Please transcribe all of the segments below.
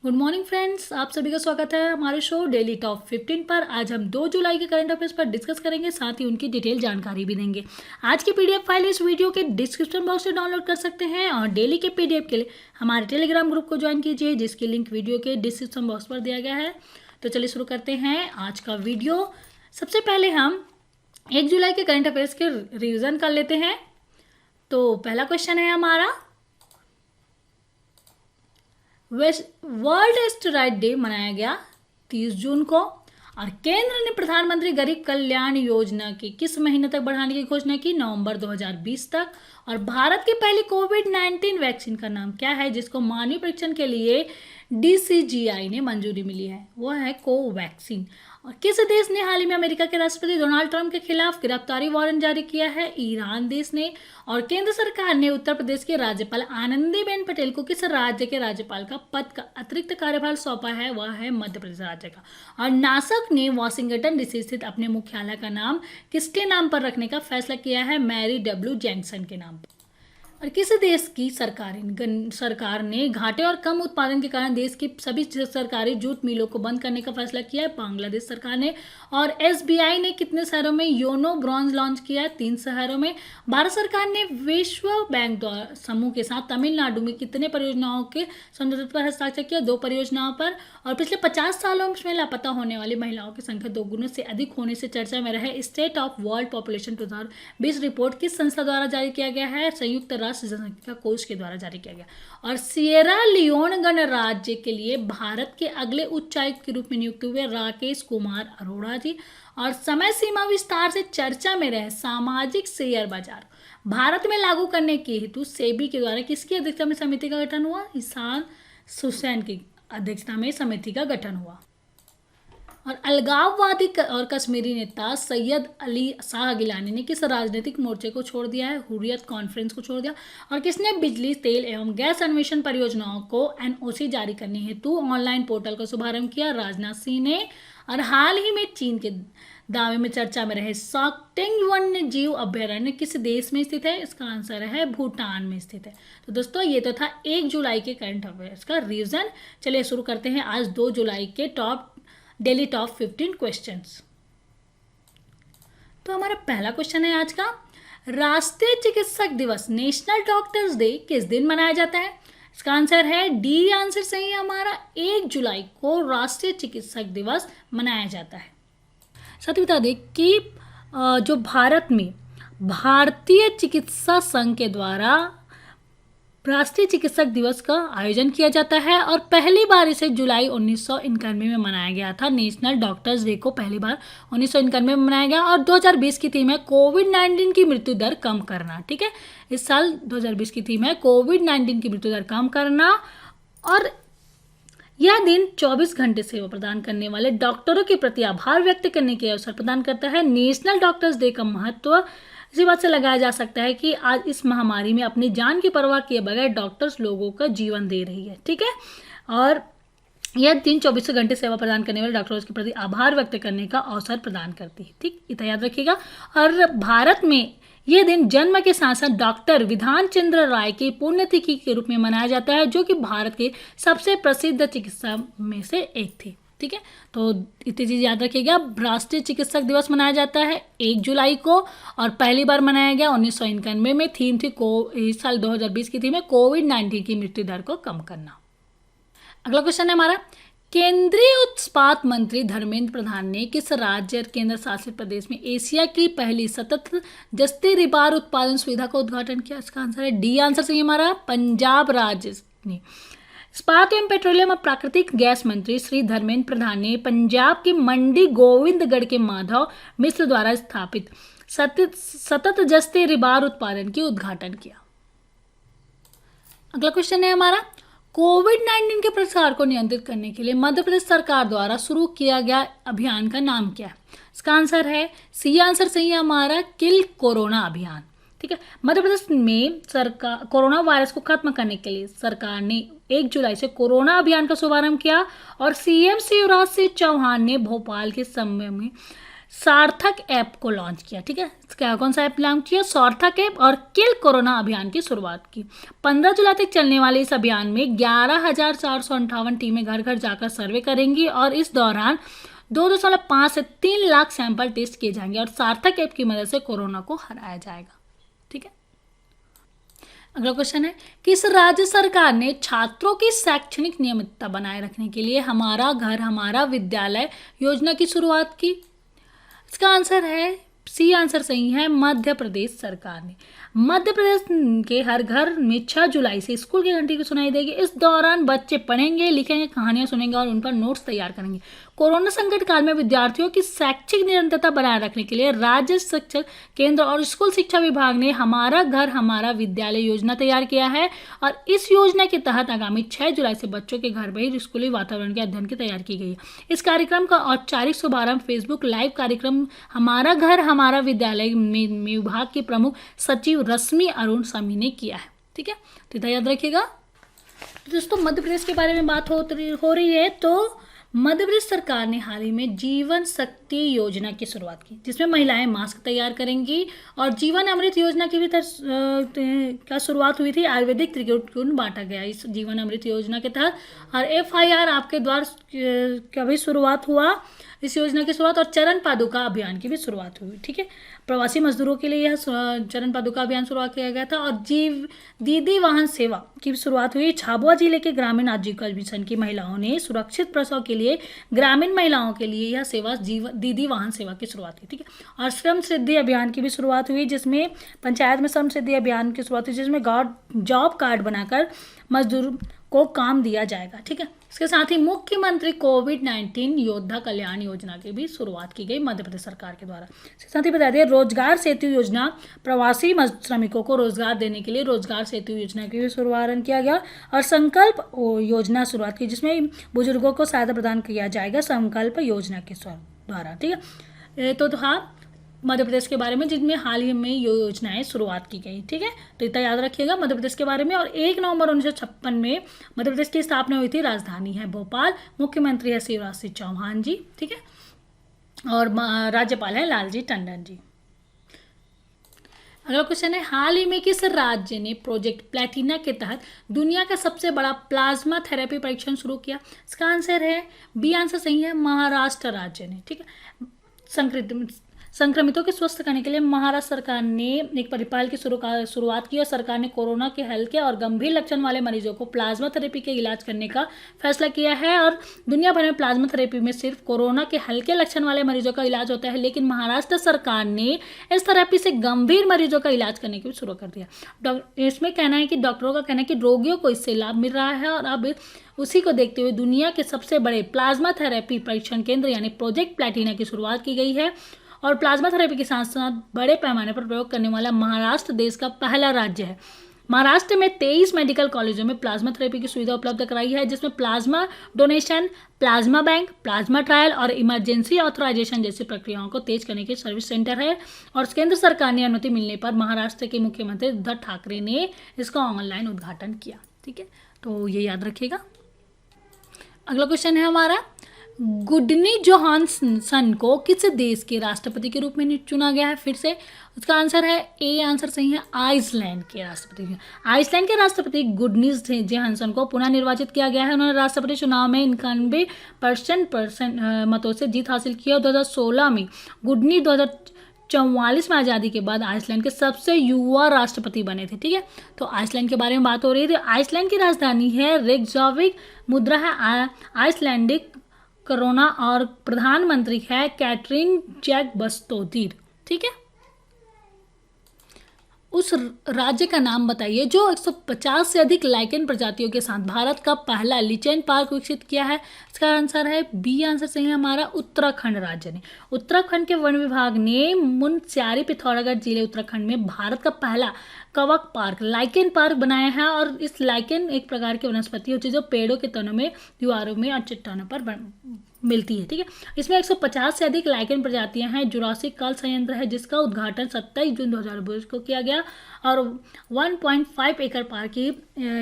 Good morning friends, आप सभी का स्वागत है हमारे शो डेली टॉप 15 पर। आज हम 2 जुलाई के करंट अफेयर्स पर डिस्कस करेंगे, साथ ही उनकी डिटेल जानकारी भी देंगे। आज की पीडीएफ फाइल इस वीडियो के डिस्क्रिप्शन बॉक्स से डाउनलोड कर सकते हैं और डेली के पीडीएफ के लिए हमारे टेलीग्राम ग्रुप को ज्वाइन कीजिए, जिसकी लिंक वीडियो के डिस्क्रिप्शन बॉक्स पर दिया गया है। तो चलिए शुरू करते हैं आज का वीडियो। सबसे पहले हम 1 जुलाई के करंट अफेयर्स के रिविजन कर लेते हैं। तो पहला क्वेश्चन है हमारा, वर्ल्ड एस्टेरॉयड डे मनाया गया 30 जून को, और केंद्र ने प्रधानमंत्री गरीब कल्याण योजना की किस महीने तक बढ़ाने की घोषणा की? नवंबर 2020 तक। और भारत की पहली कोविड-19 वैक्सीन का नाम क्या है जिसको मानवीय परीक्षण के लिए DCGI ने मंजूरी मिली है? वो है कोवैक्सीन। और किस देश ने हाल ही में अमेरिका के राष्ट्रपति डोनाल्ड ट्रंप के खिलाफ गिरफ्तारी वारंट जारी किया है? ईरान देश ने। और केंद्र सरकार ने उत्तर प्रदेश के राज्यपाल आनंदीबेन पटेल को किस राज्य के राज्यपाल का पद का अतिरिक्त कार्यभार सौंपा है? वह है मध्य प्रदेश राज्य का। और नासा ने वाशिंगटन डीसी स्थित अपने मुख्यालय का नाम किसके नाम पर रखने का फैसला किया है? मैरी डब्ल्यू जैक्सन के नाम पर। और किस देश की सरकार ने घाटे और कम उत्पादन के कारण देश की सभी सरकारी जूट मिलों को बंद करने का फैसला किया है? बांग्लादेश सरकार ने। और SBI ने कितने शहरों में योनो ब्रॉन्ज लॉन्च किया है? 3 शहरों में। भारत सरकार ने विश्व बैंक समूह के साथ तमिलनाडु में कितने परियोजनाओं के समझौते पर हस्ताक्षर किया? 2 परियोजनाओं पर। और पिछले 50 सालों में लापता होने वाली महिलाओं की संख्या 2 गुना से अधिक होने से चर्चा में रहे state of world population 2020 report किस संस्था द्वारा जारी किया गया है? संयुक्त राष्ट्र जनसंख्या कोष के द्वारा जारी किया गया। और सिएरा लियोन गणराज्य के लिए भारत के अगले उच्चायुक्त के रूप में नियुक्त हुए राकेश कुमार अरोड़ा जी। और समय सीमा विस्तार से चर्चा में रहे सामाजिक शेयर बाजार भारत में लागू करने के हेतु सेबी के द्वारा किसकी अध्यक्षता में समिति का गठन हुआ? ईशान हुसैन की अध्यक्षता में समिति का गठन हुआ। और अलगाववादी और कश्मीरी नेता सैयद अली शाह गिलानी ने किस राजनीतिक मोर्चे को छोड़ दिया है? हुर्रियत कॉन्फ्रेंस को छोड़ दिया। और किसने बिजली, तेल एवं गैस अन्वेषण परियोजनाओं को NOC जारी करने हेतु ऑनलाइन पोर्टल का शुभारंभ किया? राजनाथ सिंह ने। और हाल ही में चीन के दावे में चर्चा में रहे सॉक्टेंग वन्य जीव अभ्यारण्य किस देश में स्थित है? इसका आंसर है भूटान में स्थित है। तो दोस्तों, ये तो था 1 जुलाई के करंट अफेयर्स का रिविजन। चलिए शुरू करते हैं आज 2 जुलाई के डेली टॉप 15 क्वेश्चंस। तो हमारा पहला क्वेश्चन है आज का, राष्ट्रीय चिकित्सक दिवस नेशनल डॉक्टर्स डे किस दिन मनाया जाता है? इसका आंसर है डी। आंसर सही है हमारा, 1 जुलाई को राष्ट्रीय चिकित्सक दिवस मनाया जाता है। साथ ही बता दें कि जो भारत में भारतीय चिकित्सा संघ के द्वारा राष्ट्रीय चिकित्सक दिवस का आयोजन किया जाता है और पहली बार इसे जुलाई 1991 में मनाया गया था। नेशनल डॉक्टर्स डे को पहली बार 1991 में मनाया गया। और 2020 की थीम है कोविड-19 की मृत्यु दर कम करना। ठीक है, इस साल 2020 की थीम है कोविड-19 की मृत्यु दर कम करना। और यह दिन 24 घंटे सेवा प्रदान करने वाले डॉक्टरों के प्रति आभार व्यक्त करने के अवसर प्रदान करता है। नेशनल डॉक्टर्स डे का महत्व इसी बात से लगाया जा सकता है कि आज इस महामारी में अपनी जान की परवाह किए बगैर डॉक्टर्स लोगों का जीवन दे रही है। ठीक है, और यह दिन 24 घंटे सेवा प्रदान करने वाले डॉक्टर्स के प्रति आभार व्यक्त करने का अवसर प्रदान करती है। ठीक, इतना याद रखिएगा। और भारत में यह दिन जन्म के साथ साथ डॉक्टर विधान चंद्र राय की पुण्यतिथि के रूप में मनाया जाता है, जो कि भारत के सबसे प्रसिद्ध चिकित्सा में से एक थे। ठीक है, तो इतनी चीज़ याद रखिएगा। राष्ट्रीय चिकित्सक दिवस मनाया जाता है 1 जुलाई को और पहली बार मनाया गया 1991 में। थीम थी इस साल 2020 की थीम है कोविड-19 की मृत्यु दर को कम करना। अगला क्वेश्चन है हमारा, केंद्रीय इस्पात मंत्री धर्मेंद्र प्रधान ने किस राज्य और केंद्र शासित प्रदेश में एशिया की पहली सतत जस्ती रिबार उत्पादन सुविधा का उद्घाटन किया? इसका आंसर है डी। आंसर सही हमारा, पंजाब राज्य ने। इस्पात एवं पेट्रोलियम और प्राकृतिक गैस मंत्री श्री धर्मेंद्र प्रधान ने पंजाब की मंडी गोविंदगढ़ के माधव मिश्र द्वारा स्थापित सतत जस्ते रिबार उत्पादन की उद्घाटन किया। अगला क्वेश्चन है हमारा, कोविड-19 के प्रसार को नियंत्रित करने के लिए मध्य प्रदेश सरकार द्वारा शुरू किया गया अभियान का नाम क्या है? इसका आंसर है सी। आंसर सही है हमारा, किल कोरोना अभियान। ठीक है, मध्य प्रदेश में सरकार कोरोना वायरस को खत्म करने के लिए सरकार ने 1 जुलाई से कोरोना अभियान का शुभारंभ किया। और CM शिवराज सिंह चौहान ने भोपाल के समय में सार्थक ऐप को लॉन्च किया। ठीक है, क्या कौन सा ऐप लॉन्च किया? सार्थक ऐप और किल कोरोना अभियान की शुरुआत की। 15 जुलाई तक चलने वाले इस अभियान में 11,458 टीमें घर घर जाकर सर्वे करेंगी और इस दौरान 2.5 से 3 लाख सैंपल टेस्ट किए जाएंगे और सार्थक ऐप की मदद से कोरोना को हराया जाएगा। ठीक है, अगला क्वेश्चन है, किस राज्य सरकार ने छात्रों की शैक्षणिक नियमितता बनाए रखने के लिए हमारा घर हमारा विद्यालय योजना की शुरुआत की? इसका आंसर है सी, आंसर सही है, मध्य प्रदेश सरकार ने। मध्य प्रदेश के हर घर में 6 जुलाई से स्कूल की घंटी की सुनाई देगी। इस दौरान बच्चे पढ़ेंगे, लिखेंगे, कहानियां सुनेंगे और उन पर नोट्स तैयार करेंगे। कोरोना संकट काल में विद्यार्थियों की शैक्षिक निरंतरता बनाए रखने के लिए राज्य शिक्षा केंद्र और स्कूल शिक्षा विभाग ने हमारा घर हमारा विद्यालय योजना तैयार किया है और इस योजना के तहत आगामी 6 जुलाई से बच्चों के घर में स्कूली वातावरण के अध्ययन की तैयारी की गई है। इस कार्यक्रम का औपचारिक शुभारंभ फेसबुक लाइव कार्यक्रम हमारा घर हमारा विद्यालय में विभाग के प्रमुख सचिव रश्मि अरुण समी ने किया है। ठीक है, तो याद रखिएगा। तो दोस्तों, मध्य प्रदेश के बारे में बात हो रही है, तो मध्य प्रदेश सरकार ने हाल ही में जीवन शक्ति योजना की शुरुआत की, जिसमें महिलाएं मास्क तैयार करेंगी और जीवन अमृत योजना की भी क्या शुरुआत हुई थी। आयुर्वेदिक त्रिकोण बांटा गया इस जीवन अमृत योजना के तहत और FIR आपके द्वारा का भी शुरुआत हुआ इस योजना की शुरुआत और चरण पादुका अभियान की भी शुरुआत हुई। ठीक है, प्रवासी मजदूरों के लिए यह चरण पादुका अभियान शुरुआत किया गया था और दीदी वाहन सेवा की भी शुरुआत हुई। झाबुआ जिले के ग्रामीण आजीविका मिशन की महिलाओं ने सुरक्षित प्रसव के लिए ग्रामीण महिलाओं के लिए यह सेवा दीदी वाहन सेवा की शुरुआत की। ठीक है, और श्रम सिद्धि अभियान की भी शुरुआत हुई, जिसमें पंचायत में श्रम सिद्धि अभियान की शुरुआत हुई, जिसमें जॉब कार्ड बनाकर मजदूर को काम दिया जाएगा। ठीक है, इसके साथ ही मुख्यमंत्री कोविड-19 योद्धा कल्याण योजना की भी शुरुआत की गई मध्य प्रदेश सरकार के द्वारा। इसके साथ ही बता दें, रोजगार सेतु योजना प्रवासी श्रमिकों को रोजगार देने के लिए रोजगार सेतु योजना की भी शुभारंभ किया गया और संकल्प योजना शुरुआत की, जिसमें बुजुर्गों को सहायता प्रदान किया जाएगा संकल्प योजना के द्वारा। ठीक है, तो हाँ, मध्य प्रदेश के बारे में जिनमें हाल ही में ये योजनाएं शुरुआत की गई। ठीक है, तो इतना याद रखिएगा मध्य प्रदेश के बारे में। और 1 नवंबर 1956 में मध्य प्रदेश की स्थापना हुई थी। राजधानी है भोपाल, मुख्यमंत्री है शिवराज सिंह चौहान जी। ठीक है, और राज्यपाल है लालजी टंडन जी। अगला क्वेश्चन है, हाल ही में किस राज्य ने प्रोजेक्ट प्लैटिना के तहत दुनिया का सबसे बड़ा प्लाज्मा थेरेपी परीक्षण शुरू किया? इसका आंसर है बी, आंसर सही है, महाराष्ट्र राज्य ने। ठीक है, संक्रमितों के स्वस्थ करने के लिए महाराष्ट्र सरकार ने एक परिपहल की शुरुआत की और सरकार ने कोरोना के हल्के और गंभीर लक्षण वाले मरीजों को प्लाज्मा थेरेपी के इलाज करने का फैसला किया है। और दुनिया भर में प्लाज्मा थेरेपी में सिर्फ कोरोना के हल्के लक्षण वाले मरीजों का इलाज होता है, लेकिन महाराष्ट्र सरकार ने इस थेरेपी से गंभीर मरीजों का इलाज करने की भी शुरू कर दिया। इसमें कहना है कि डॉक्टरों का कहना है कि रोगियों को इससे लाभ मिल रहा है और अब उसी को देखते हुए दुनिया के सबसे बड़े प्लाज्मा थेरेपी परीक्षण केंद्र यानी प्रोजेक्ट प्लैटिना की शुरुआत की गई है। और प्लाज्मा थेरेपी के साथ साथ बड़े पैमाने पर प्रयोग करने वाला महाराष्ट्र देश का पहला राज्य है। महाराष्ट्र में 23 मेडिकल कॉलेजों में प्लाज्मा थेरेपी की सुविधा उपलब्ध कराई है, जिसमें plasma donation, plasma bank, plasma trial और इमरजेंसी ऑथराइजेशन जैसी प्रक्रियाओं को तेज करने के सर्विस सेंटर है। और केंद्र सरकार ने अनुमति मिलने पर महाराष्ट्र के मुख्यमंत्री उद्धव ठाकरे ने इसका ऑनलाइन उद्घाटन किया। ठीक है, तो ये याद रखिएगा। अगला क्वेश्चन है हमारा, गुडनी जोहानसन को किस देश के राष्ट्रपति के रूप में चुना गया है? फिर से उसका आंसर है ए, आंसर सही है, आइसलैंड के राष्ट्रपति। आइसलैंड के राष्ट्रपति गुडनी जोहानसन को पुनः निर्वाचित किया गया है। उन्होंने राष्ट्रपति चुनाव में 91% मतों से जीत हासिल की और 2016 में गुडनी 2044 में आज़ादी के बाद आइसलैंड के सबसे युवा राष्ट्रपति बने थे। ठीक है, तो आइसलैंड के बारे में बात हो रही थी। आइसलैंड की राजधानी है रेकजाविक, मुद्रा है आइसलैंडिक कोरोना और प्रधानमंत्री है कैटरीन जैकबस्टोदीर। ठीक है, उस राज्य का नाम बताइए जो 150 से अधिक लाइकेन प्रजातियों के साथ भारत का पहला लिचेन पार्क विकसित किया है। इसका आंसर है बी, आंसर सही है हमारा, उत्तराखंड राज्य ने। उत्तराखंड के वन विभाग ने मुनस्यारी पिथौरागढ़ जिले उत्तराखंड में भारत का पहला कवक पार्क लाइकेन पार्क बनाया है। और इस लाइकेन एक प्रकार की वनस्पति होती है जो पेड़ों के तनों में, दीवारों में और चट्टानों पर मिलती है। ठीक है, इसमें 150 से अधिक लाइकेन प्रजातियां हैं। जुरासिक काल संयंत्र है जिसका उद्घाटन 27 जून 2022 को किया गया और 1.5 एकड़ पार्क की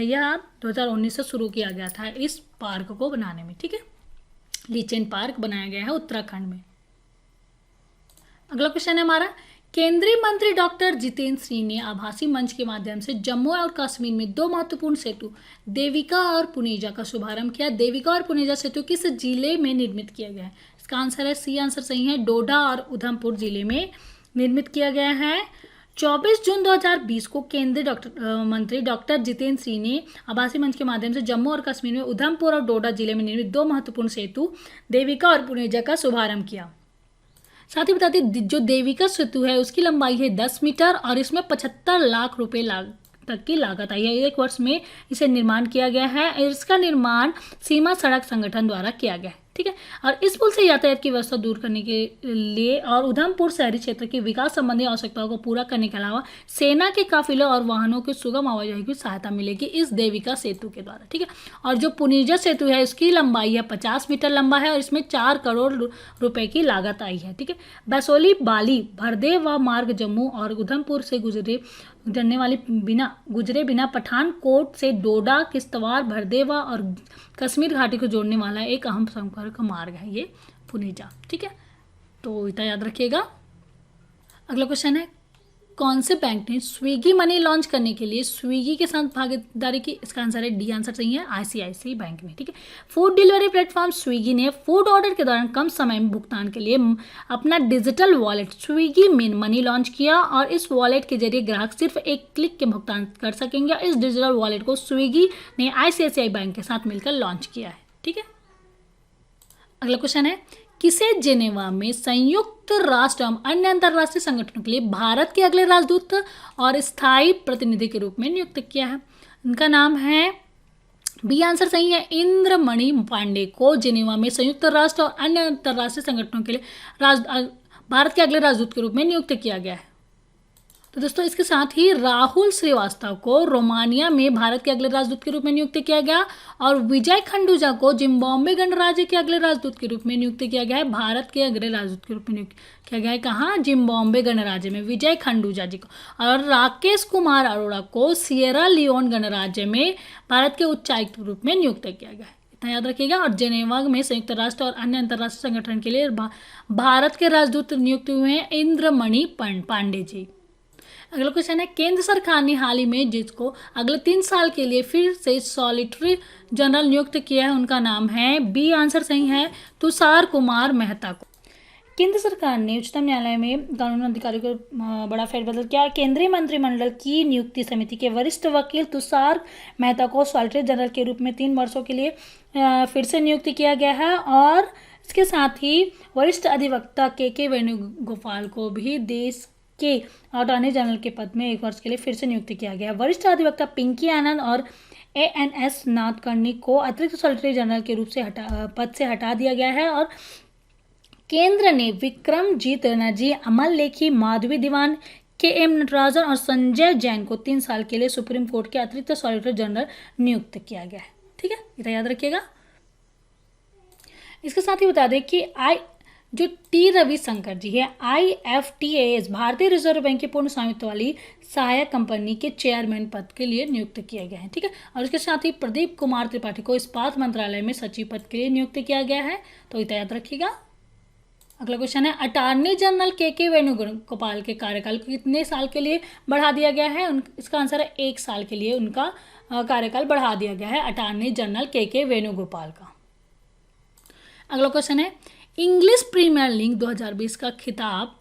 यह 2019 से शुरू किया गया था इस पार्क को बनाने में। ठीक है, लीचेन पार्क बनाया गया है उत्तराखंड में। अगला क्वेश्चन है हमारा, केंद्रीय मंत्री डॉक्टर जितेंद्र सिंह ने आभासी मंच के माध्यम से जम्मू और कश्मीर में दो महत्वपूर्ण सेतु देविका और पुनेजा का शुभारंभ किया। देविका और पुनेजा सेतु किस जिले में निर्मित किया गया है? इसका आंसर है सी, आंसर सही है, डोडा और उधमपुर जिले में निर्मित किया गया है। 24 जून 2020 को केंद्रीय मंत्री डॉक्टर जितेंद्र सिंह ने आभासी मंच के माध्यम से जम्मू और कश्मीर में उधमपुर और डोडा जिले में निर्मित दो महत्वपूर्ण सेतु देविका और पुनेजा का शुभारंभ किया। साथ ही बता दें, जो देविका सेतु है उसकी लंबाई है 10 मीटर और इसमें 75 लाख रुपए तक की लागत आई है। 1 वर्ष में इसे निर्माण किया गया है। इसका निर्माण सीमा सड़क संगठन द्वारा किया गया है, ठीक है। और इस पुल से यातायात की व्यवस्था दूर करने के लिए और उधमपुर शहरी क्षेत्र के विकास संबंधी आवश्यकताओं को पूरा करने के अलावा सेना के काफिलों और वाहनों की सुगम आवाजाही की सहायता मिलेगी इस देविका सेतु के द्वारा, ठीक है। और जो पुनेजा सेतु है इसकी लंबाई है 50 मीटर लंबा है और इसमें 4 करोड़ रुपए की लागत आई है, ठीक है। बसोली बाली भरदेवा मार्ग जम्मू और उधमपुर से गुजरे बिना पठानकोट से डोडा, किश्तवाड़, भरदेवा और कश्मीर घाटी को जोड़ने वाला एक अहम संपर्क मार्ग है ये पुनेजा, ठीक है। तो इतना याद रखिएगा। अगला क्वेश्चन है, कौन से बैंक ने स्विगी मनी लॉन्च करने के लिए स्विगी के साथ भागीदारी की? इसका आंसर है डी, आंसर सही है, आईसीआईसीआई बैंक ने, ठीक है। फूड डिलीवरी प्लेटफॉर्म स्विगी ने फूड ऑर्डर के दौरान कम समय में भुगतान के लिए अपना digital wallet Swiggy money launch किया और इस वॉलेट के जरिए ग्राहक सिर्फ एक क्लिक के भुगतान कर सकेंगे। इस डिजिटल वॉलेट को स्विगी ने आईसीआईसीआई बैंक के साथ मिलकर लॉन्च किया है, ठीक है। अगला क्वेश्चन है, किसे जेनेवा में संयुक्त राष्ट्र एवं अन्य अंतर्राष्ट्रीय संगठनों के लिए भारत के अगले राजदूत और स्थायी प्रतिनिधि के रूप में नियुक्त किया है? इनका नाम है बी, आंसर सही है, इंद्रमणि पांडे को जेनेवा में संयुक्त राष्ट्र और अन्य अंतर्राष्ट्रीय संगठनों के लिए भारत के अगले राजदूत के रूप में नियुक्त किया गया है। तो दोस्तों इसके साथ ही राहुल श्रीवास्तव को रोमानिया में भारत के अगले राजदूत के रूप में नियुक्त किया गया और विजय खंडूजा को जिम्बाब्वे गणराज्य के अगले राजदूत के रूप में नियुक्त किया गया है। भारत के अगले राजदूत के रूप में नियुक्त किया गया है कहाँ? जिम्बाब्वे गणराज्य में विजय खंडूजा जी को। और राकेश कुमार अरोड़ा को सिएरा लियोन गणराज्य में भारत के उच्चायुक्त के रूप में नियुक्त किया गया है, इतना याद रखिएगा। और जेनेवा में संयुक्त राष्ट्र और अन्य अंतर्राष्ट्रीय संगठन के लिए भारत के राजदूत नियुक्त हुए हैं इंद्रमणि पांडे जी। अगला क्वेश्चन है, केंद्र सरकार ने हाल ही में जिसको अगले 3 साल के लिए फिर से सॉलिसिटर जनरल नियुक्त किया है उनका नाम है बी, आंसर सही है, तुषार कुमार मेहता को। केंद्र सरकार ने उच्चतम न्यायालय में कानून अधिकारी को बड़ा फेरबदल किया। केंद्रीय मंत्रिमंडल की नियुक्ति समिति के वरिष्ठ वकील तुषार मेहता को सॉलिसिटर जनरल के रूप में 3 वर्षों के लिए फिर से नियुक्त किया गया है। और इसके साथ ही वरिष्ठ अधिवक्ता के वेणुगोपाल को भी देश के अटॉर्नी जनरल के पद में 1 वर्ष के लिए फिर से नियुक्त किया गया है। वरिष्ठ अधिवक्ता पिंकी आनंद और एएनएस नाथकर्णी को अतिरिक्त सॉलिसिटर जनरल के रूप से पद से हटा दिया गया है। और केंद्र ने विक्रमजीत बनर्जी, अमल लेखी, माधवी दीवान, के.एम. नटराजन और संजय जैन को 3 साल के लिए सुप्रीम कोर्ट के अतिरिक्त सॉलिसिटर जनरल नियुक्त किया गया है, ठीक है, इतना याद रखिएगा। इसके साथ ही बता दें कि जो टी रविशंकर जी है IFTAS भारतीय रिजर्व बैंक की पूर्ण स्वामित्व वाली सहायक कंपनी के चेयरमैन पद के लिए नियुक्त किया गया है, ठीक है। और इसके साथ ही प्रदीप कुमार त्रिपाठी को इस्पात मंत्रालय में सचिव पद के लिए नियुक्त किया गया है, तो इतना याद रखिएगा। अगला क्वेश्चन है, अटॉर्नी जनरल के वेणुगोपाल के कार्यकाल को कितने साल के लिए बढ़ा दिया गया है? इसका आंसर है 1 साल के लिए उनका कार्यकाल बढ़ा दिया गया है अटॉर्नी जनरल के वेणुगोपाल का। अगला क्वेश्चन है, इंग्लिश प्रीमियर लीग 2020 का खिताब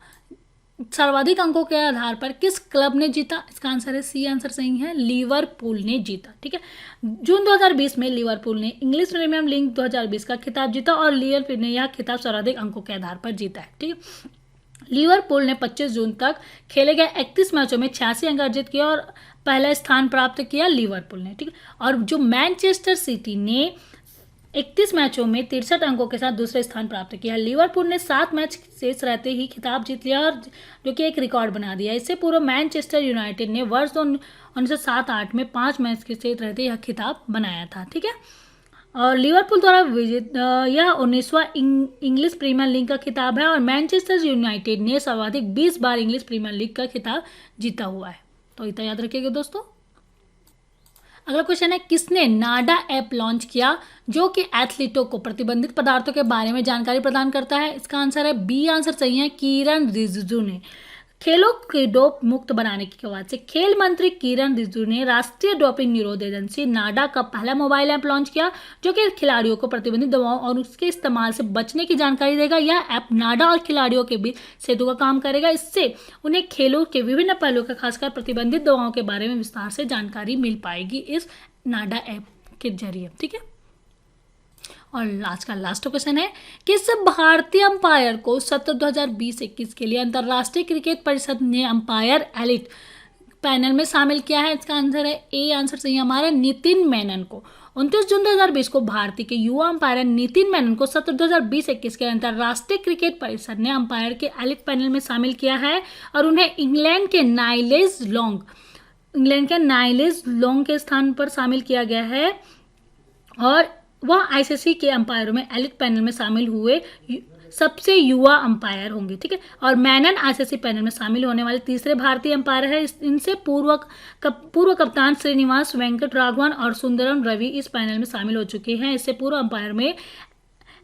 सर्वाधिक अंकों के आधार पर किस क्लब ने जीता? इसका आंसर है सी, आंसर सही है, लिवरपूल ने जीता, ठीक है। जून 2020 में लिवरपूल ने इंग्लिश प्रीमियर लीग 2020 का खिताब जीता और लिवरपूल ने यह खिताब सर्वाधिक अंकों के आधार पर जीता है, ठीक है। लिवरपूल ने 25 जून तक खेले गए 31 मैचों में 86 अंक अर्जित किया और पहला स्थान प्राप्त किया लिवरपूल ने, ठीक है। और जो मैनचेस्टर सिटी ने 31 मैचों में 63 अंकों के साथ दूसरे स्थान प्राप्त किया। लिवरपूल ने 7 मैच शेष रहते ही खिताब जीत लिया और जो कि एक रिकॉर्ड बना दिया। इससे पूर्व मैनचेस्टर यूनाइटेड ने वर्ष 1907-8 में 5 मैच के शेष रहते यह खिताब बनाया था, ठीक है। और लिवरपूल द्वारा विजित यह 19वां इंग्लिश प्रीमियर लीग का खिताब है और मैनचेस्टर यूनाइटेड ने सर्वाधिक 20 बार इंग्लिश प्रीमियर लीग का खिताब जीता हुआ है, तो इतना याद रखिएगा दोस्तों। अगला क्वेश्चन है, किसने नाडा ऐप लॉन्च किया जो कि एथलीटों को प्रतिबंधित पदार्थों के बारे में जानकारी प्रदान करता है? इसका आंसर है बी आंसर सही है, किरण रिजिजू ने। खेलों के डोप मुक्त बनाने की बाद से खेल मंत्री किरण रिजिजू ने राष्ट्रीय डोपिंग निरोध एजेंसी नाडा का पहला मोबाइल ऐप लॉन्च किया जो कि खिलाड़ियों को प्रतिबंधित दवाओं और उसके इस्तेमाल से बचने की जानकारी देगा। यह ऐप नाडा और खिलाड़ियों के बीच सेतु का काम करेगा। इससे उन्हें खेलों के विभिन्न पहलुओं का खासकर प्रतिबंधित दवाओं के बारे में विस्तार से जानकारी मिल पाएगी इस नाडा ऐप के जरिए। ठीक है, और आज का लास्ट क्वेश्चन है, किस भारतीय अंपायर को सत्र 2020-21 के लिए अंतर्राष्ट्रीय क्रिकेट परिषद ने अंपायर एलिट पैनल में शामिल किया है? इसका आंसर है ए आंसर सही हमारा, नितिन मेनन को। 29 जून 2020 को भारतीय के युवा अंपायर नितिन मेनन को सत्र 2020-21 के अंतर्राष्ट्रीय क्रिकेट परिषद ने अंपायर के एलिट पैनल में शामिल किया है और उन्हें इंग्लैंड के नाइलेज लॉन्ग के स्थान पर शामिल किया गया है और वह आईसीसी के अंपायरों में एलिट पैनल में शामिल हुए सबसे युवा अंपायर होंगे। ठीक है, और मैनन आईसीसी पैनल में शामिल होने वाले तीसरे भारतीय अंपायर है। इनसे पूर्व कप्तान श्रीनिवास वेंकट राघवन और सुंदरम रवि इस पैनल में शामिल हो चुके हैं। इससे पूर्व अंपायर में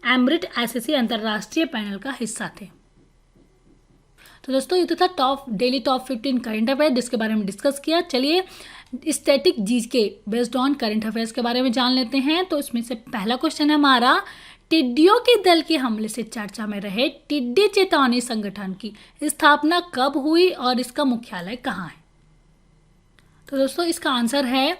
एमरिट आईसीसी अंतर्राष्ट्रीय पैनल का हिस्सा थे। तो दोस्तों ये तो था डेली टॉप 15 करंट अफेयर जिसके बारे में डिस्कस किया। चलिए static GK based on current affairs के बारे में जान लेते हैं। तो इसमें से पहला क्वेश्चन है हमारा, टिड्डियों के दल के हमले से चर्चा में रहे टिड्डी चेतावनी संगठन की स्थापना कब हुई और इसका मुख्यालय कहाँ है? तो दोस्तों इसका आंसर है,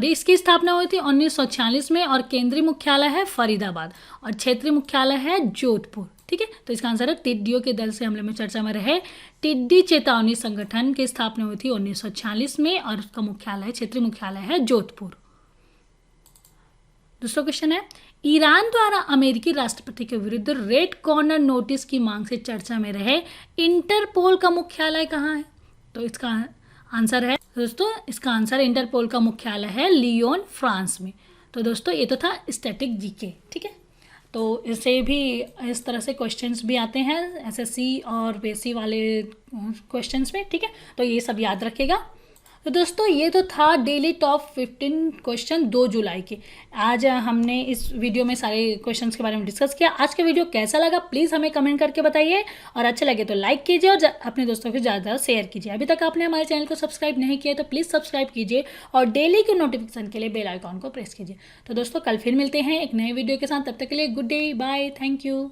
इसकी स्थापना हुई थी 1946 में और केंद्रीय मुख्यालय है फरीदाबाद और क्षेत्रीय मुख्यालय है जोधपुर। ठीक है, तो इसका आंसर है टिड्डियों के दल से हमले में चर्चा में रहे टिड्डी चेतावनी संगठन की स्थापना हुई थी 1946 में और उसका क्षेत्रीय मुख्यालय है जोधपुर। दूसरा क्वेश्चन है, ईरान द्वारा अमेरिकी राष्ट्रपति के विरुद्ध रेड कॉर्नर नोटिस की मांग से चर्चा में रहे इंटरपोल का मुख्यालय कहाँ है? तो इसका आंसर है दोस्तों, इसका आंसर इंटरपोल का मुख्यालय है लियोन, फ्रांस में। तो दोस्तों ये तो था स्टैटिक जीके। ठीक है, तो इससे भी इस तरह से क्वेश्चंस भी आते हैं एसएससी और बेसी वाले क्वेश्चंस में। ठीक है, तो ये सब याद रखेगा। तो दोस्तों ये तो था डेली टॉप 15 क्वेश्चन 2 जुलाई के। आज हमने इस वीडियो में सारे क्वेश्चंस के बारे में डिस्कस किया। आज का वीडियो कैसा लगा प्लीज़ हमें कमेंट करके बताइए और अच्छा लगे तो लाइक कीजिए और अपने दोस्तों के ज़्यादा शेयर कीजिए। अभी तक आपने हमारे चैनल को सब्सक्राइब नहीं किया तो प्लीज़ सब्सक्राइब कीजिए और डेली के नोटिफिकेशन के लिए बेल आइकॉन को प्रेस कीजिए। तो दोस्तों कल फिर मिलते हैं एक नए वीडियो के साथ, तब तक के लिए good day, bye, thank you.